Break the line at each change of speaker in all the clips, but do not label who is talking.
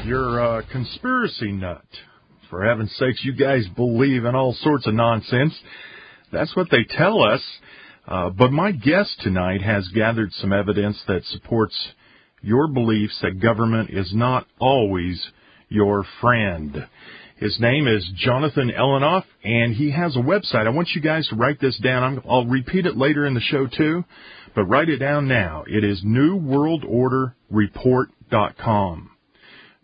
You're a conspiracy nut. For heaven's sakes, you guys believe in all sorts of nonsense. That's what they tell us. But my guest tonight has gathered some evidence that supports your beliefs that government is not always your friend. His name is Johnathan Elenoff, and he has a website. I want you guys to write this down. I'll repeat it later in the show, too, but write it down now. It is newworldorderreport.com.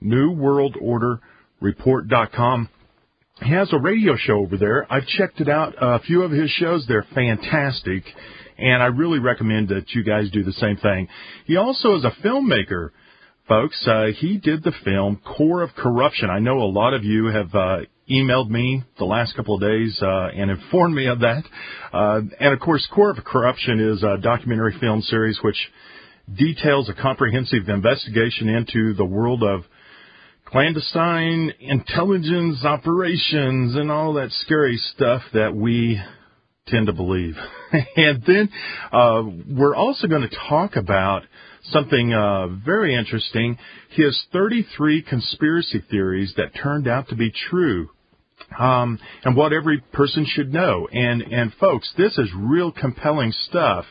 newworldorderreport.com. He has a radio show over there. I've checked it out. A few of his shows, they're fantastic, and I really recommend that you guys do the same thing. He also is a filmmaker, folks. He did the film Core of Corruption. I know a lot of you have emailed me the last couple of days and informed me of that. And, of course, Core of Corruption is a documentary film series which details a comprehensive investigation into the world of clandestine intelligence operations and all that scary stuff that we tend to believe. And then we're also going to talk about something very interesting, his 33 conspiracy theories that turned out to be true, and what every person should know. And folks, this is real compelling stuff.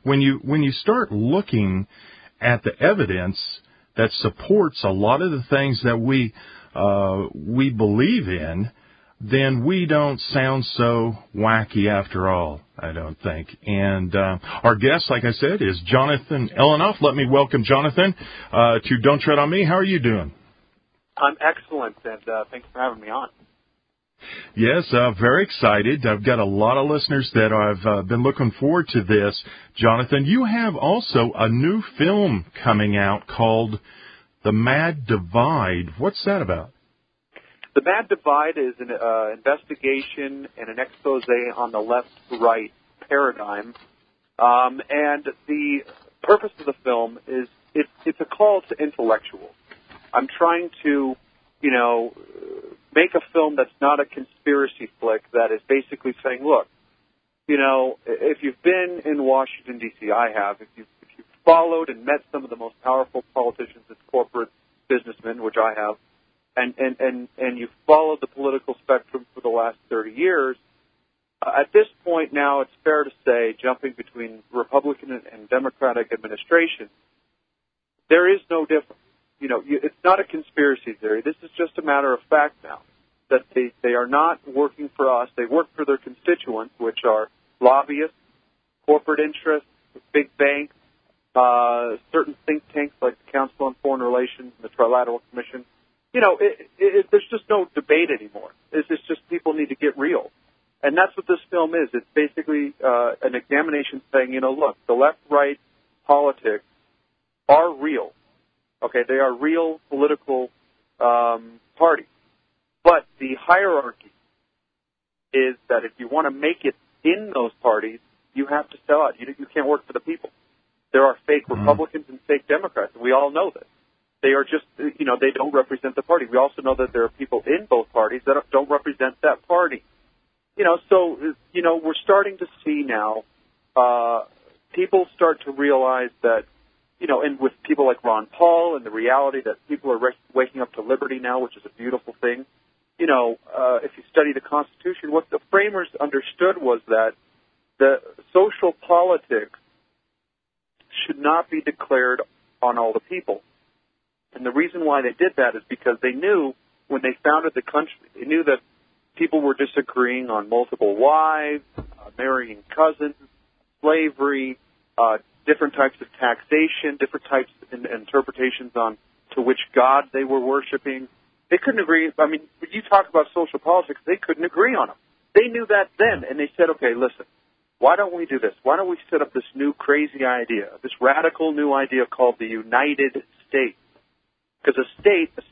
When you start looking at the evidence that supports a lot of the things that we believe in, then we don't sound so wacky after all, I don't think. And our guest, like I said, is Johnathan Elenoff. Let me welcome Johnathan to Don't Tread on Me. How are you doing?
I'm excellent, and thanks for having me on.
Yes, very excited. I've got a lot of listeners that I've been looking forward to this. Johnathan, you have also a new film coming out called The Mad Divide. What's that about?
The Mad Divide is an investigation and an expose on the left-right paradigm. And the purpose of the film is it's a call to intellectuals. I'm trying to, make a film that's not a conspiracy flick, that is basically saying, look, if you've been in Washington, D.C., I have, if you've followed and met some of the most powerful politicians and corporate businessmen, which I have, and you've followed the political spectrum for the last 30 years, at this point now it's fair to say, jumping between Republican and Democratic administrations, there is no difference. It's not a conspiracy theory. This is just a matter of fact now, that they are not working for us. They work for their constituents, which are lobbyists, corporate interests, big banks, certain think tanks like the Council on Foreign Relations and the Trilateral Commission. There's just no debate anymore. It's just people need to get real. And that's what this film is. It's basically an examination saying, look, the left-right politics are real. Okay, they are real political parties. But the hierarchy is that if you want to make it in those parties, you have to sell out. You can't work for the people. There are fake Republicans and fake Democrats, and we all know this. They are just, they don't represent the party. We also know that there are people in both parties that don't represent that party. We're starting to see now people start to realize that, and with people like Ron Paul and the reality that people are waking up to liberty now, which is a beautiful thing. If you study the Constitution, what the framers understood was that the social politics should not be declared on all the people. And the reason why they did that is because they knew when they founded the country, they knew that people were disagreeing on multiple wives, marrying cousins, slavery, different types of taxation, different types of interpretations on to which God they were worshiping. They couldn't agree. I mean, when you talk about social politics, they couldn't agree on them. They knew that then, and they said, okay, listen, why don't we do this? Why don't we set up this new crazy idea, this radical new idea called the United States? Because a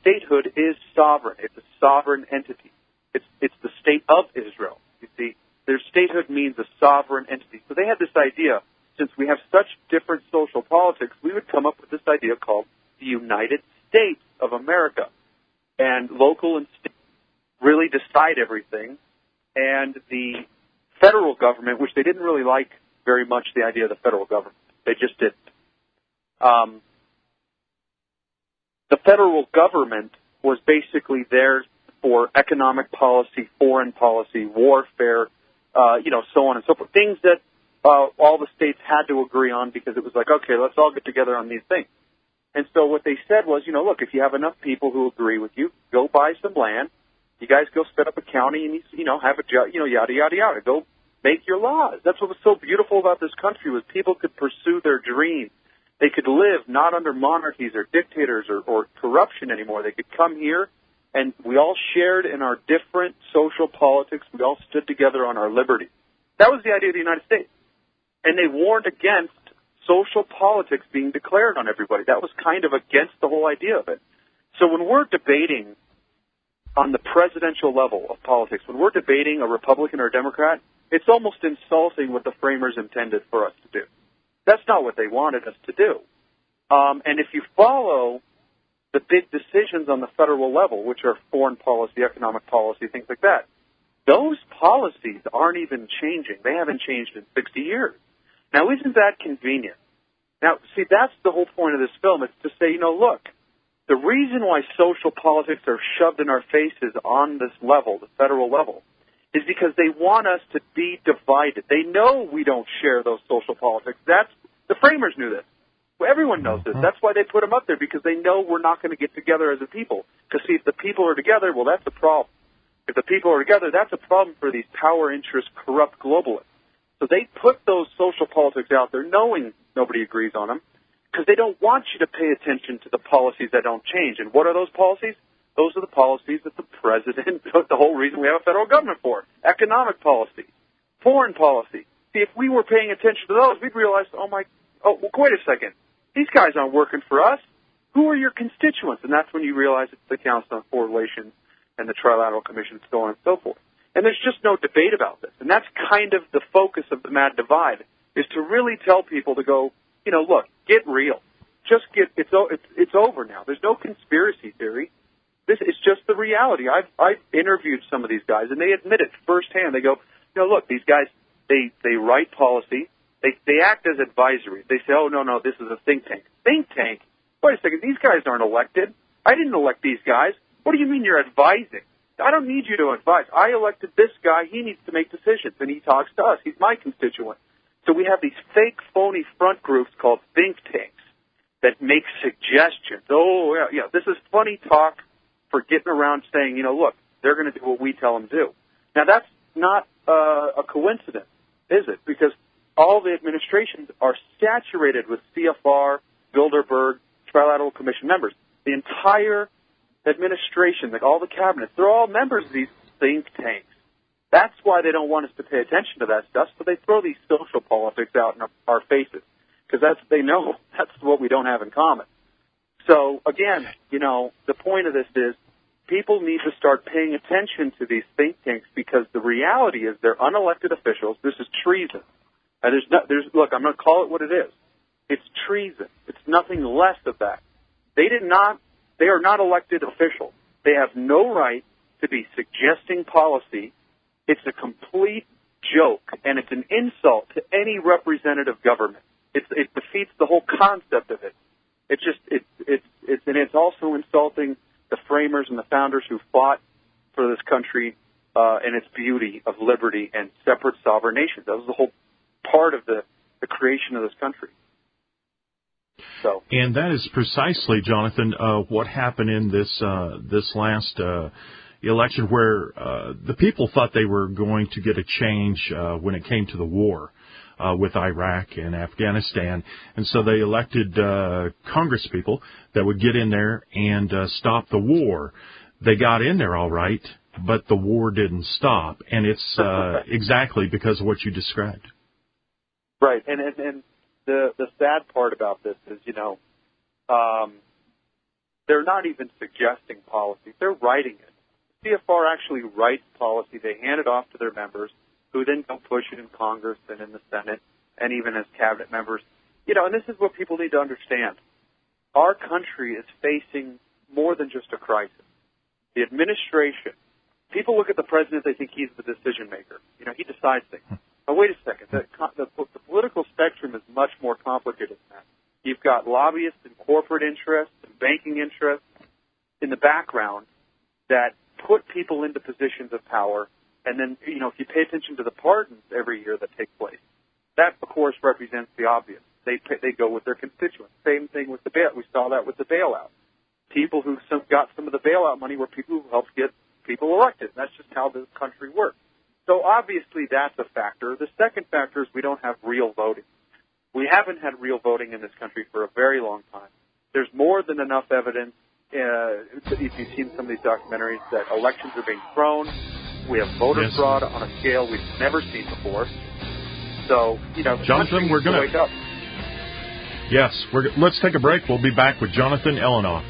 statehood is sovereign. It's a sovereign entity. It's the state of Israel. You see, their statehood means a sovereign entity. So they had this idea, since we have such different social politics, we would come up with this idea called the United States of America. And local and state really decide everything. And the federal government, which they didn't really like very much, the idea of the federal government. They just didn't. the federal government was basically there for economic policy, foreign policy, warfare, so on and so forth. Things that all the states had to agree on because it was like, okay, let's all get together on these things. And so what they said was, look, if you have enough people who agree with you, go buy some land. You guys go set up a county and, have a job, yada, yada, yada. Go make your laws. That's what was so beautiful about this country was people could pursue their dreams. They could live not under monarchies or dictators or corruption anymore. They could come here, and we all shared in our different social politics. We all stood together on our liberty. That was the idea of the United States. And they warned against social politics being declared on everybody. That was kind of against the whole idea of it. So when we're debating on the presidential level of politics, when we're debating a Republican or a Democrat, it's almost insulting what the framers intended for us to do. That's not what they wanted us to do. And if you follow the big decisions on the federal level, which are foreign policy, economic policy, things like that, those policies aren't even changing. They haven't changed in 60 years. Now, isn't that convenient? Now, see, that's the whole point of this film. It's to say, look, the reason why social politics are shoved in our faces on this level, the federal level, is because they want us to be divided. They know we don't share those social politics. The framers knew this. Well, everyone knows this. That's why they put them up there, because they know we're not going to get together as a people. Because, see, if the people are together, well, that's a problem. If the people are together, that's a problem for these power interest, corrupt globalists. So they put those social politics out there knowing nobody agrees on them because they don't want you to pay attention to the policies that don't change. And what are those policies? Those are the policies that the president, the whole reason we have a federal government for. Economic policy, foreign policy. See, if we were paying attention to those, we'd realize, wait a second. These guys aren't working for us. Who are your constituents? And that's when you realize it's the Council on Foreign Relations and the Trilateral Commission, so on and so forth. And there's just no debate about this. And that's kind of the focus of the Mad Divide, is to really tell people to go, look, get real. It's over now. There's no conspiracy theory. This is just the reality. I've interviewed some of these guys, and they admit it firsthand. They go, look, these guys, they write policy. They act as advisories. They say, oh, no, this is a think tank. Think tank? Wait a second. These guys aren't elected. I didn't elect these guys. What do you mean you're advising? I don't need you to advise. I elected this guy. He needs to make decisions, and he talks to us. He's my constituent. So we have these fake, phony front groups called think tanks that make suggestions. Oh, yeah, this is funny talk for getting around saying, look, they're going to do what we tell them to do. Now, that's not a coincidence, is it? Because all the administrations are saturated with CFR, Bilderberg, Trilateral Commission members. The entire administration, like all the cabinets, they're all members of these think tanks. That's why they don't want us to pay attention to that stuff, so they throw these social politics out in our faces, because they know that's what we don't have in common. So, again, the point of this is people need to start paying attention to these think tanks, because the reality is they're unelected officials. This is treason. And look, I'm going to call it what it is. It's treason. It's nothing less of that. They are not elected officials. They have no right to be suggesting policy. It's a complete joke, and it's an insult to any representative government. It defeats the whole concept of it. It's also insulting the framers and the founders who fought for this country and its beauty of liberty and separate sovereign nations. That was the whole part of the creation of this country. So.
And that is precisely, Johnathan, what happened in this last election, where the people thought they were going to get a change when it came to the war with Iraq and Afghanistan. And so they elected congresspeople that would get in there and stop the war. They got in there all right, but the war didn't stop. And it's exactly because of what you described.
Right. And the sad part about this is, they're not even suggesting policy. They're writing it. CFR actually writes policy. They hand it off to their members, who then go push it in Congress and in the Senate and even as cabinet members. And this is what people need to understand. Our country is facing more than just a crisis. The administration, people look at the president, they think he's the decision maker. He decides things. But wait a second. The political spectrum is much more complicated than that. You've got lobbyists and corporate interests and banking interests in the background that put people into positions of power. And then, if you pay attention to the pardons every year that take place, that, of course, represents the obvious. They go with their constituents. Same thing with the bail. We saw that with the bailout. People who got some of the bailout money were people who helped get people elected. That's just how the country works. So obviously that's a factor. The second factor is we don't have real voting. We haven't had real voting in this country for a very long time. There's more than enough evidence, if you've seen some of these documentaries, that elections are being thrown. We have voter fraud on a scale we've never seen before. So,
Johnathan, we're going to
wake up.
Yes, let's take a break. We'll be back with Johnathan Elenoff.